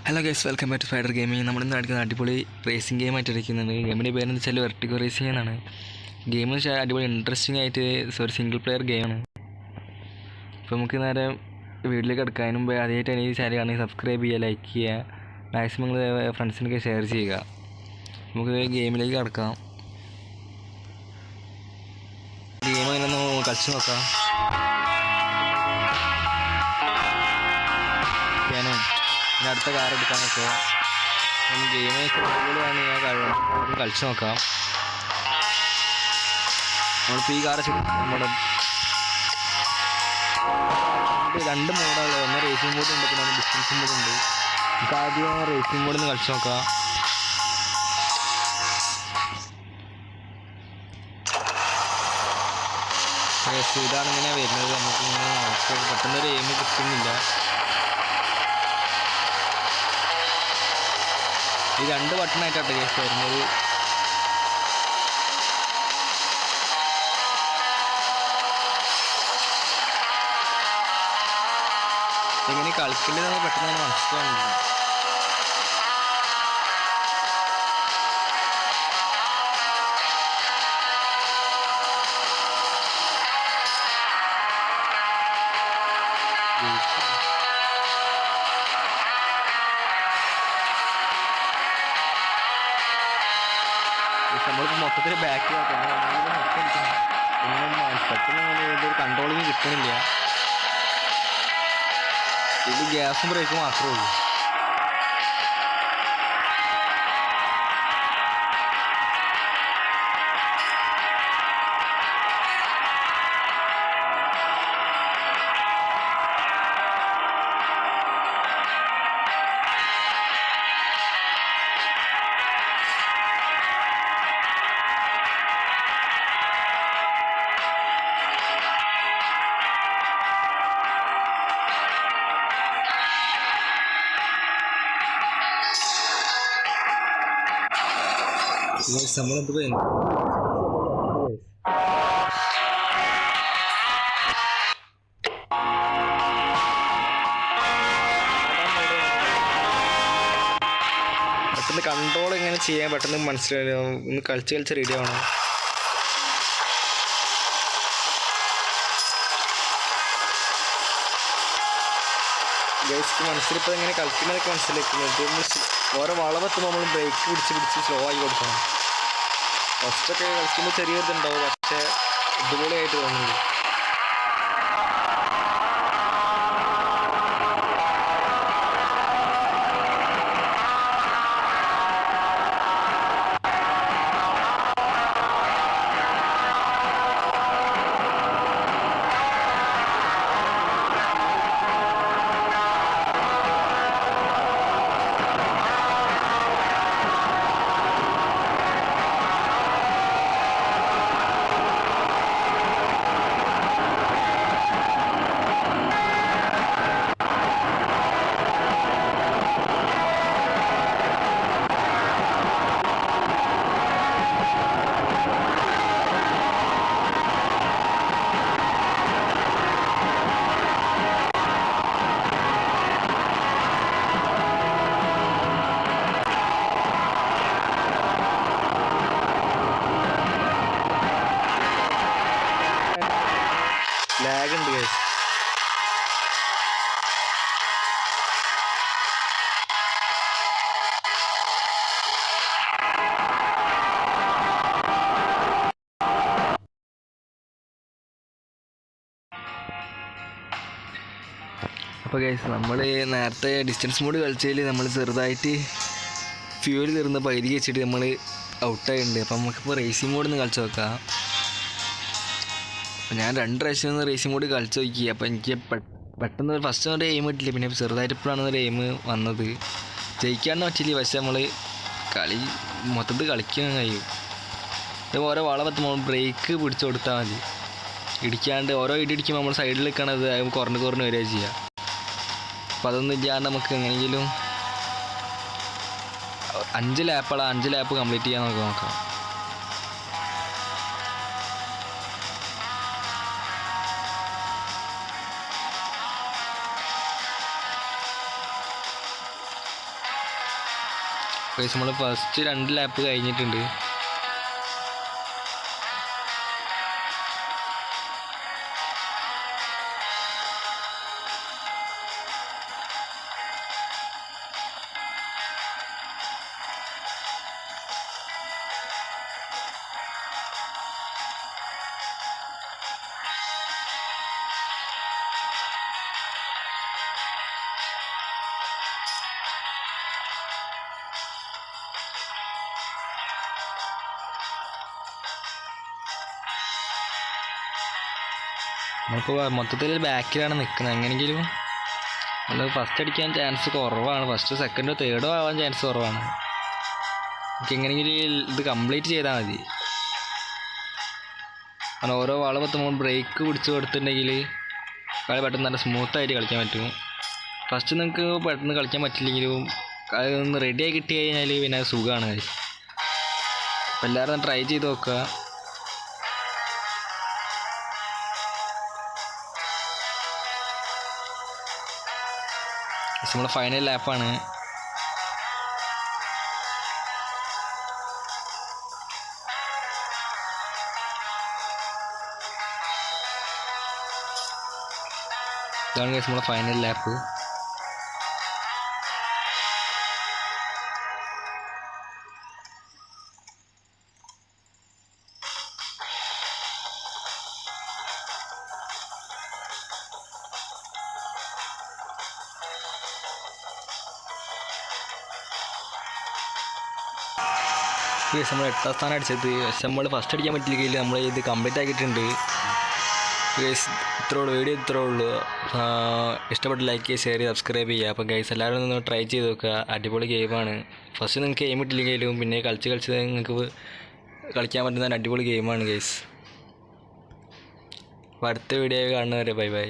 Hello guys, welcome back to spider gaming. നമ്മളിന്ന് കാണിക്കുന്ന അടിപൊളി റേസിംഗ് ഗെയിം ആയിട്ട് ഇരിക്കുന്നുണ്ട്. ഗെയിമിൻ്റെ പേരെന്ന് വെച്ചാൽ വെർട്ടിഗോ റേസിംഗ് എന്നാണ്. ഗെയിം വെച്ചാൽ അടിപൊളി ഇൻട്രസ്റ്റിംഗ് ആയിട്ട് ഒരു സിംഗിൾ പ്ലെയർ ഗെയിമാണ്. അപ്പോൾ നമുക്ക് നേരെ വീട്ടിലേക്ക് എടുക്കാം. അതിന് മുമ്പ് ആദ്യമായിട്ടാണ് ഈ ചാനൽ കാണുന്നത്, സബ്സ്ക്രൈബ് ചെയ്യുക, ലൈക്ക് ചെയ്യുക, മാക്സിമം നിങ്ങൾ ഫ്രണ്ട്സിനൊക്കെ ഷെയർ ചെയ്യുക. നമുക്ക് ഗെയിമിലേക്ക് കിടക്കാം. ഗെയിം അങ്ങനെ ഒന്ന് കളിച്ച് നോക്കാം. ഞാനും പിന്നെ അടുത്ത കാർ എടുക്കാനൊക്കെ ഗെയിം അടിപൊളിയാണ്. ഞാൻ കളിച്ച് നോക്കാം. നമ്മളിപ്പോൾ ഈ കാർ നമ്മുടെ രണ്ട് മോഡുള്ളത്, ഒന്ന് റേസിംഗ് മോഡ് ഉണ്ട്, പിന്നെ ഒന്ന് ഡിസ്റ്റൻസ് മോഡ് ഉണ്ട്. നമുക്ക് ആദ്യം റേസിംഗ് മോഡിൽ നിന്ന് കളിച്ച് നോക്കാം. ഇതാണ് ഇങ്ങനെ വരുന്നത്. നമുക്കിങ്ങനെ പെട്ടെന്നൊരു എയിം കിട്ടുന്നില്ല. ഈ രണ്ട് ബട്ടണായിട്ടാണ് കേസ് വരുന്നത്. എങ്ങനെ കളിക്കേണ്ടത് നമുക്ക് പെട്ടെന്ന് തന്നെ മനസ്സിലാവുന്നില്ല. നമ്മളിപ്പോൾ മൊത്തത്തിൽ ബാക്ക് പെട്ടെന്ന് ഇതൊരു കൺട്രോളിങ് കിട്ടണില്ല. ഇത് ഗ്യാസും ബ്രേക്കും മാത്രമേ ഉള്ളൂ. നമ്മളിപ്പോൾ പെട്ടെന്ന് കൺട്രോൾ എങ്ങനെ ചെയ്യാൻ പെട്ടെന്ന് മനസ്സിലായി. ഒന്ന് കളിച്ച് റെഡി ആവണം. ഗൈസ് മനസ്സിലിപ്പോൾ എങ്ങനെ കളിക്കുന്നതൊക്കെ മനസ്സിലാക്കുന്നത്. ഓരോ വളവെത്തുമ്പോൾ നമ്മൾ ബ്രേക്ക് പിടിച്ച് സ്ലോ ആയി കൊടുക്കണം. ഫസ്റ്റൊക്കെ കളിക്കുമ്പോൾ ചെറിയൊരിതുണ്ടാവും, പക്ഷേ ഇതുപോലെയായിട്ട് തോന്നുന്നു. ലാഗ് ഉണ്ട് ഗൈസ്. അപ്പോൾ ഗൈസ് നമ്മൾ നേരത്തെ ഡിസ്റ്റൻസ് മോഡ് കളിച്ചതിൽ നമ്മൾ ചെറുതായിട്ട് ഫ്യൂവൽ തീർന്ന പകുതി വെച്ചിട്ട് നമ്മൾ ഔട്ടായിട്ടുണ്ട്. അപ്പോൾ നമുക്കിപ്പോൾ റേസിംഗ് മോഡിൽ നിന്ന് കളിച്ച് നോക്കാം. അപ്പോൾ ഞാൻ 2 പ്രാവശ്യം റേസിംഗ് മോഡ് കളിച്ച് നോക്കി. അപ്പോൾ എനിക്ക് പെട്ടെന്ന് ഫസ്റ്റ് ഒരു എയിം കിട്ടില്ല. പിന്നെ ചെറുതായിട്ട് ഇപ്പോഴാണ് ഒരു എയിം വന്നത്. ജയിക്കാണ്ട് പറ്റില്ല, പക്ഷെ നമ്മൾ കളി മൊത്തത്തിൽ കളിക്കാൻ കഴിയും. ഇത് ഓരോ വളവെത്തുമ്പോൾ ബ്രേക്ക് പിടിച്ചു കൊടുത്താൽ മതി. ഇടിക്കാണ്ട് ഓരോ ഇടിക്കുമ്പോൾ നമ്മൾ സൈഡിൽ നിൽക്കണത് കുറഞ്ഞ് വരിക ചെയ്യുക. അപ്പോൾ അതൊന്നും ഇല്ലാണ്ട് നമുക്ക് എങ്ങനെയെങ്കിലും 5 ലാപ്പ് കംപ്ലീറ്റ് ചെയ്യാൻ നോക്കാം. ഗൈസ് നമ്മൾ ഫസ്റ്റ് 2 ലാപ്പ് കഴിഞ്ഞിട്ടുണ്ട്. നമ്മളിപ്പോൾ മൊത്തത്തിൽ ബാക്കിലാണ് നിൽക്കുന്നത്. എങ്ങനെയെങ്കിലും നമ്മൾ ഫസ്റ്റ് അടിക്കാൻ ചാൻസ് കുറവാണ്. ഫസ്റ്റ് സെക്കൻഡോ തേർഡോ ആവാൻ ചാൻസ് കുറവാണ്. നമുക്ക് എങ്ങനെയെങ്കിലും ഇത് കംപ്ലീറ്റ് ചെയ്താൽ മതി. കാരണം ഓരോ വാള് പത്തുമ്പോൾ ബ്രേക്ക് പിടിച്ച് കൊടുത്തിട്ടുണ്ടെങ്കിൽ കളി പെട്ടെന്ന് നല്ല സ്മൂത്തായിട്ട് കളിക്കാൻ പറ്റും. ഫസ്റ്റ് നിങ്ങൾക്ക് പെട്ടെന്ന് കളിക്കാൻ പറ്റില്ലെങ്കിലും അതൊന്ന് റെഡിയായി കിട്ടി കഴിഞ്ഞാൽ പിന്നെ സുഖമാണ്. അപ്പോൾ എല്ലാവരും ട്രൈ ചെയ്ത് നോക്കുക. നമ്മുടെ ഫൈനൽ ലാപ്പാണ്. ഇതാണ് നമ്മുടെ ഫൈനൽ ലാപ്പ്. നമ്മൾ 8ാം സ്ഥാനം അടിച്ചത്. പക്ഷെ നമ്മൾ ഫസ്റ്റ് അടിക്കാൻ പറ്റില്ലെങ്കിൽ നമ്മൾ ഇത് കംപ്ലീറ്റ് ആക്കിയിട്ടുണ്ട്. ഇത്രേ ഉള്ളൂ വീഡിയോ, ഇത്രേ ഉള്ളൂ. ഇഷ്ടപ്പെട്ട ലൈക്ക് ചെയ്യുക, ഷെയർ ചെയ്യുക, സബ്സ്ക്രൈബ് ചെയ്യുക. അപ്പോൾ ഗൈസ് എല്ലാവരും ഒന്ന് ട്രൈ ചെയ്ത് നോക്കുക. അടിപൊളി ഗെയിമാണ്. ഫസ്റ്റ് നിങ്ങൾക്ക് എയിം ഇട്ടില്ലെങ്കിലും പിന്നെ കളിച്ച് നിങ്ങൾക്ക് കളിക്കാൻ പറ്റുന്ന അടിപൊളി ഗെയിമാണ് ഗൈസ്. അപ്പോൾ അടുത്ത വീഡിയോ കാണുന്നവരെ ബൈ ബൈ.